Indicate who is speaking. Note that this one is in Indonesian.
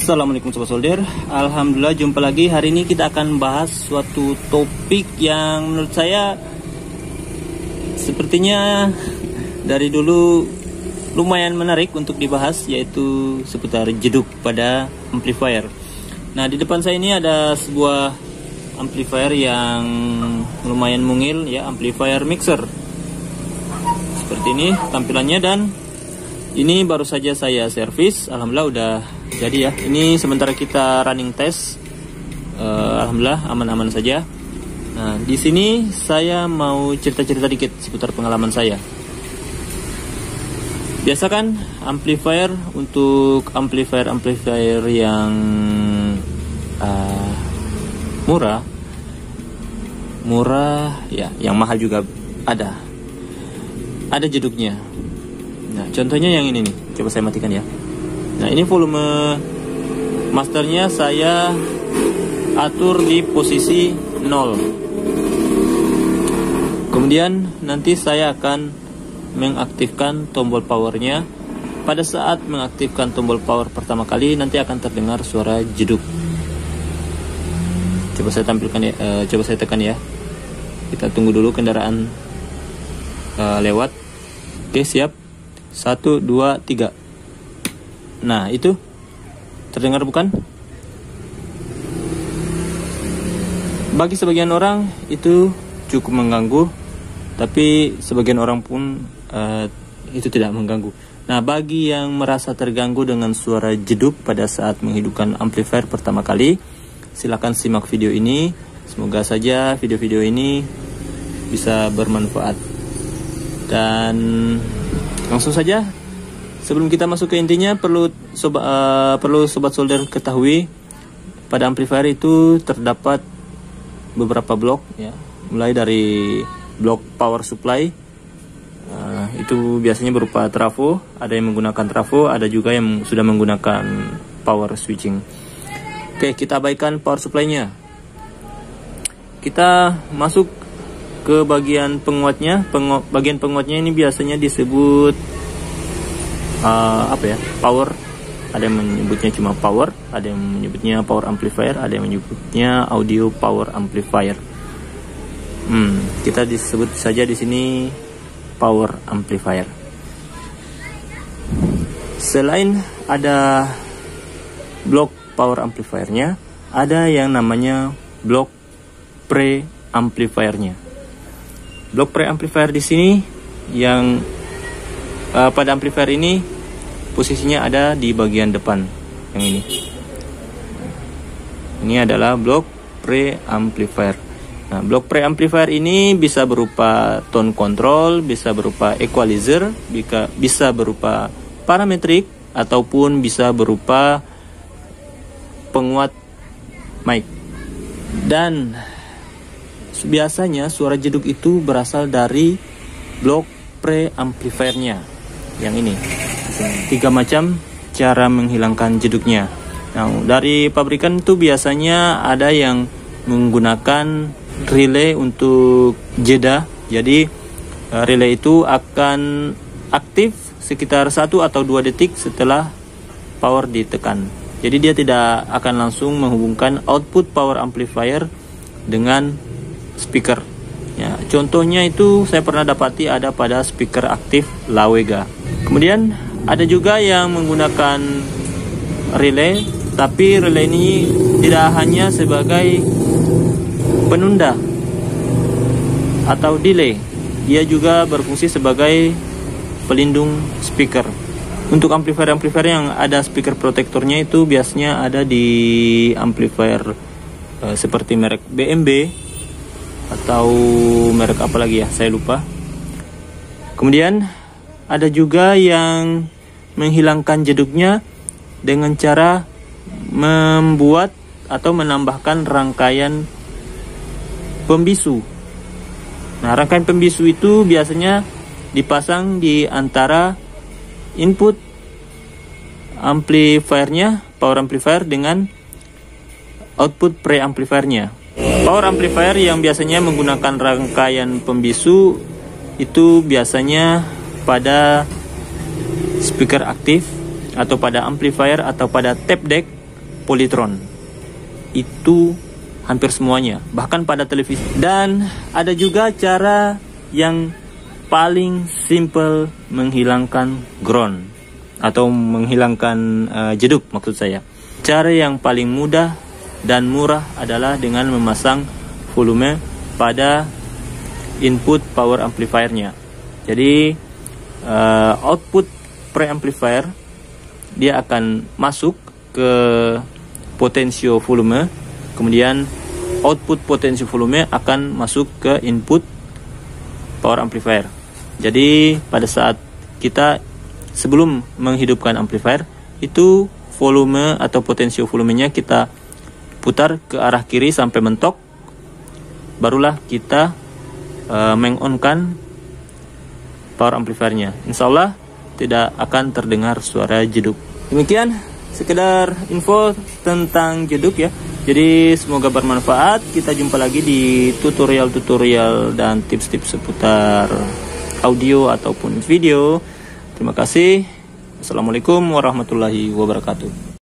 Speaker 1: Assalamualaikum Sobat Solder. Alhamdulillah jumpa lagi. Hari ini kita akan bahas suatu topik yang menurut saya sepertinya dari dulu lumayan menarik untuk dibahas, yaitu seputar jeduk pada amplifier. Nah, di depan saya ini ada sebuah amplifier yang lumayan mungil ya, amplifier mixer. Seperti ini tampilannya, dan ini baru saja saya servis. Alhamdulillah udah jadi ya. Ini sementara kita running test. Alhamdulillah aman-aman saja. Nah, di sini saya mau cerita-cerita dikit seputar pengalaman saya. Biasa kan amplifier, untuk amplifier yang murah ya, yang mahal juga ada jeduknya. Nah, contohnya yang ini nih, coba saya matikan ya. Nah, ini volume masternya saya atur di posisi 0. Kemudian nanti saya akan mengaktifkan tombol powernya. Pada saat mengaktifkan tombol power pertama kali, nanti akan terdengar suara jeduk. Coba saya tampilkan ya, coba saya tekan ya. Kita tunggu dulu kendaraan lewat. Oke, siap. 1, 2, 3. Nah, itu terdengar bukan? Bagi sebagian orang itu cukup mengganggu, tapi sebagian orang pun itu tidak mengganggu. Nah, bagi yang merasa terganggu dengan suara jeduk pada saat menghidupkan amplifier pertama kali, silakan simak video ini. Semoga saja video-video ini bisa bermanfaat. Dan langsung saja, sebelum kita masuk ke intinya, perlu sobat solder ketahui, pada amplifier itu terdapat beberapa blok ya, mulai dari blok power supply, itu biasanya berupa trafo. Ada yang menggunakan trafo, ada juga yang sudah menggunakan power switching. Oke, kita abaikan power supply-nya. Kita masuk ke bagian penguatnya. Bagian penguatnya ini biasanya disebut power. Ada yang menyebutnya cuma power, ada yang menyebutnya power amplifier, ada yang menyebutnya audio power amplifier. Kita disebut saja di sini power amplifier. Selain ada blok power amplifiernya, ada yang namanya blok pre-amplifiernya. Blok pre-amplifier di sini yang pada amplifier ini posisinya ada di bagian depan yang ini. Ini adalah blok pre-amplifier. Nah, blok pre-amplifier ini bisa berupa tone control, bisa berupa equalizer, bisa berupa parametrik, ataupun bisa berupa penguat mic. Dan biasanya suara jeduk itu berasal dari blok pre-amplifiernya yang ini. 3 macam cara menghilangkan jeduknya. Nah, dari pabrikan itu biasanya ada yang menggunakan relay untuk jeda. Jadi relay itu akan aktif sekitar 1 atau 2 detik setelah power ditekan. Jadi dia tidak akan langsung menghubungkan output power amplifier dengan speaker. Ya, contohnya itu saya pernah dapati ada pada speaker aktif Lawega. Kemudian ada juga yang menggunakan relay, tapi relay ini tidak hanya sebagai penunda atau delay, dia juga berfungsi sebagai pelindung speaker. Untuk amplifier yang ada speaker protektornya itu biasanya ada di amplifier seperti merek BMB atau merek apa lagi ya, saya lupa. Kemudian ada juga yang menghilangkan jeduknya dengan cara membuat atau menambahkan rangkaian pembisu. Nah, rangkaian pembisu itu biasanya dipasang di antara input amplifiernya, power amplifier, dengan output pre-amplifiernya. Power amplifier yang biasanya menggunakan rangkaian pembisu itu biasanya pada speaker aktif, atau pada amplifier, atau pada tape deck, polytron. Itu hampir semuanya, bahkan pada televisi. Dan ada juga cara yang paling simple menghilangkan ground atau menghilangkan jeduk maksud saya. Cara yang paling mudah dan murah adalah dengan memasang volume pada input power amplifiernya. Jadi output preamplifier dia akan masuk ke potensio volume, kemudian output potensio volume akan masuk ke input power amplifier. Jadi pada saat kita sebelum menghidupkan amplifier, itu volume atau potensio volumenya kita putar ke arah kiri sampai mentok, barulah kita mengonkan power amplifiernya. Insya Allah tidak akan terdengar suara jeduk. Demikian sekedar info tentang jeduk ya. Jadi semoga bermanfaat. Kita jumpa lagi di tutorial-tutorial dan tips-tips seputar audio ataupun video. Terima kasih. Assalamualaikum warahmatullahi wabarakatuh.